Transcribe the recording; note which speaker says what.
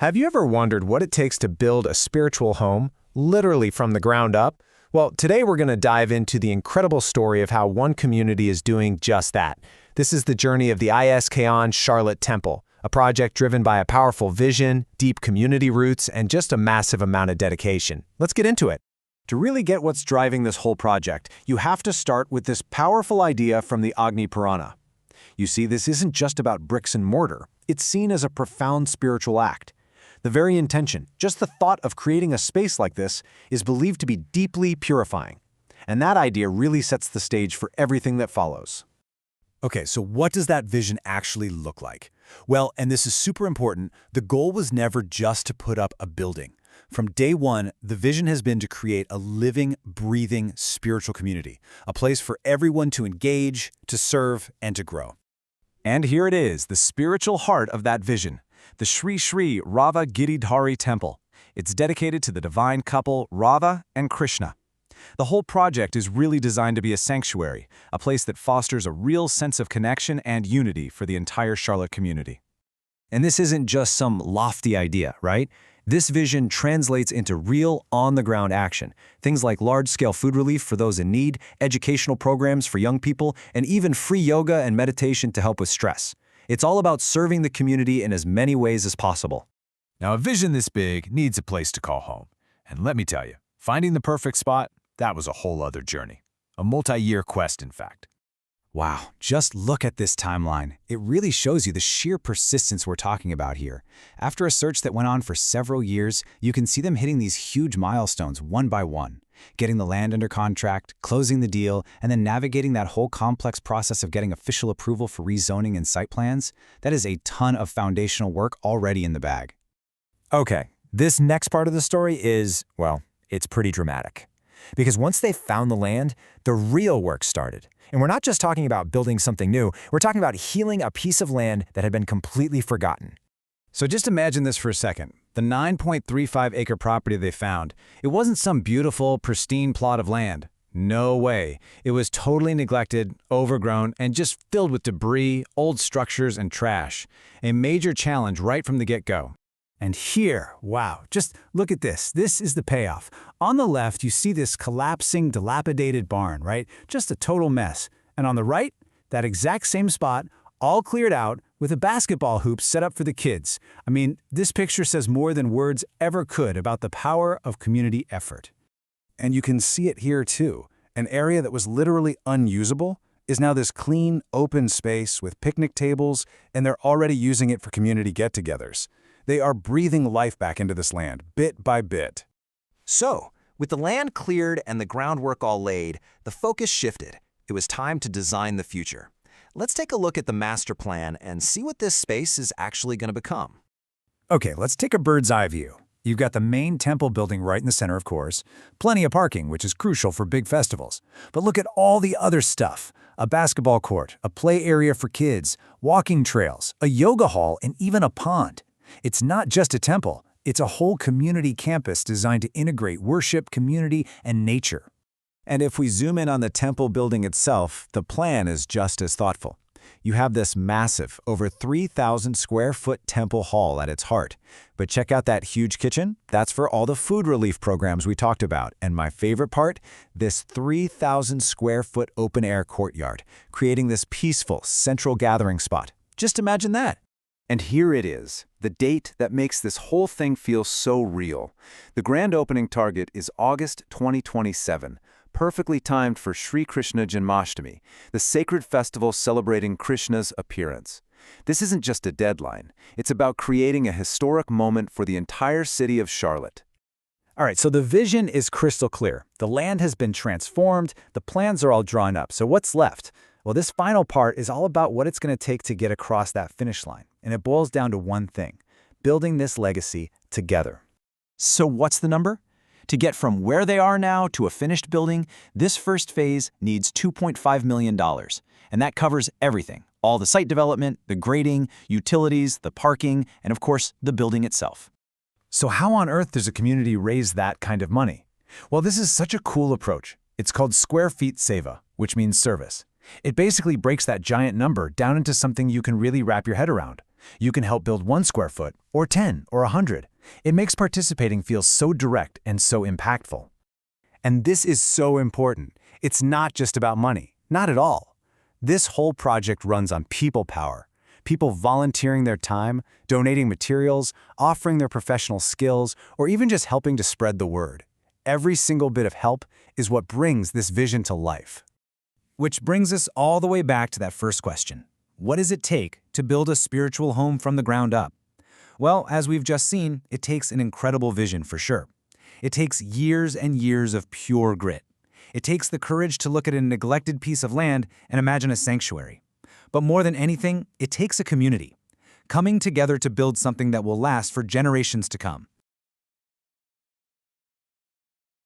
Speaker 1: Have you ever wondered what it takes to build a spiritual home, literally from the ground up? Well, today we're going to dive into the incredible story of how one community is doing just that. This is the journey of the ISKCON Charlotte Temple, a project driven by a powerful vision, deep community roots, and just a massive amount of dedication. Let's get into it.
Speaker 2: To really get what's driving this whole project, you have to start with this powerful idea from the Agni Purana. You see, this isn't just about bricks and mortar. It's seen as a profound spiritual act. The very intention, just the thought of creating a space like this, is believed to be deeply purifying. And that idea really sets the stage for everything that follows.
Speaker 3: Okay, so what does that vision actually look like? Well, and this is super important, the goal was never just to put up a building. From day one, the vision has been to create a living, breathing, spiritual community, a place for everyone to engage, to serve, and to grow.
Speaker 2: And here it is, the spiritual heart of that vision, the Sri Sri Radha Giridhari Temple. It's dedicated to the divine couple Radha and Krishna. The whole project is really designed to be a sanctuary, a place that fosters a real sense of connection and unity for the entire Charlotte community. And this isn't just some lofty idea, right? This vision translates into real, on-the-ground action. Things like large-scale food relief for those in need, educational programs for young people, and even free yoga and meditation to help with stress. It's all about serving the community in as many ways as possible.
Speaker 4: Now, a vision this big needs a place to call home. And let me tell you, finding the perfect spot, that was a whole other journey. A multi-year quest, in fact.
Speaker 3: Wow, just look at this timeline. It really shows you the sheer persistence we're talking about here. After a search that went on for several years, you can see them hitting these huge milestones one by one. Getting the land under contract, closing the deal, and then navigating that whole complex process of getting official approval for rezoning and site plans. That is a ton of foundational work already in the bag.
Speaker 5: Okay, this next part of the story is, well, it's pretty dramatic. Because once they found the land, the real work started. And we're not just talking about building something new, we're talking about healing a piece of land that had been completely forgotten.
Speaker 2: So just imagine this for a second. The 9.35-acre property they found, it wasn't some beautiful, pristine plot of land. No way. It was totally neglected, overgrown, and just filled with debris, old structures, and trash. A major challenge right from the get-go.
Speaker 6: And here, wow, just look at this. This is the payoff. On the left, you see this collapsing, dilapidated barn, right? Just a total mess. And on the right, that exact same spot, all cleared out, with a basketball hoop set up for the kids. I mean, this picture says more than words ever could about the power of community effort.
Speaker 7: And you can see it here too. An area that was literally unusable is now this clean, open space with picnic tables, and they're already using it for community get-togethers. They are breathing life back into this land, bit by bit.
Speaker 8: So, with the land cleared and the groundwork all laid, the focus shifted. It was time to design the future. Let's take a look at the master plan and see what this space is actually going to become.
Speaker 5: Okay, let's take a bird's eye view. You've got the main temple building right in the center, of course. Plenty of parking, which is crucial for big festivals. But look at all the other stuff. A basketball court, a play area for kids, walking trails, a yoga hall, and even a pond. It's not just a temple, it's a whole community campus designed to integrate worship, community, and nature.
Speaker 2: And if we zoom in on the temple building itself, the plan is just as thoughtful. You have this massive, over 3,000 square foot temple hall at its heart. But check out that huge kitchen. That's for all the food relief programs we talked about. And my favorite part, this 3,000 square foot open air courtyard, creating this peaceful central gathering spot. Just imagine that.
Speaker 7: And here it is, the date that makes this whole thing feel so real. The grand opening target is August 2027, perfectly timed for Sri Krishna Janmashtami, the sacred festival celebrating Krishna's appearance. This isn't just a deadline. It's about creating a historic moment for the entire city of Charlotte.
Speaker 6: All right, so the vision is crystal clear. The land has been transformed, the plans are all drawn up. So what's left? Well, this final part is all about what it's going to take to get across that finish line. And it boils down to one thing: building this legacy together.
Speaker 8: So what's the number? To get from where they are now to a finished building, this first phase needs $2.5 million. And that covers everything: all the site development, the grading, utilities, the parking, and of course, the building itself.
Speaker 5: So how on earth does a community raise that kind of money? Well, this is such a cool approach. It's called square feet seva, which means service. It basically breaks that giant number down into something you can really wrap your head around.
Speaker 3: You can help build 1 square foot, or 10, or 100. It makes participating feel so direct and so impactful.
Speaker 5: And this is so important. It's not just about money. Not at all. This whole project runs on people power. People volunteering their time, donating materials, offering their professional skills, or even just helping to spread the word. Every single bit of help is what brings this vision to life.
Speaker 2: Which brings us all the way back to that first question. What does it take to build a spiritual home from the ground up? Well, as we've just seen, it takes an incredible vision for sure. It takes years and years of pure grit. It takes the courage to look at a neglected piece of land and imagine a sanctuary. But more than anything, it takes a community, coming together to build something that will last for generations to come.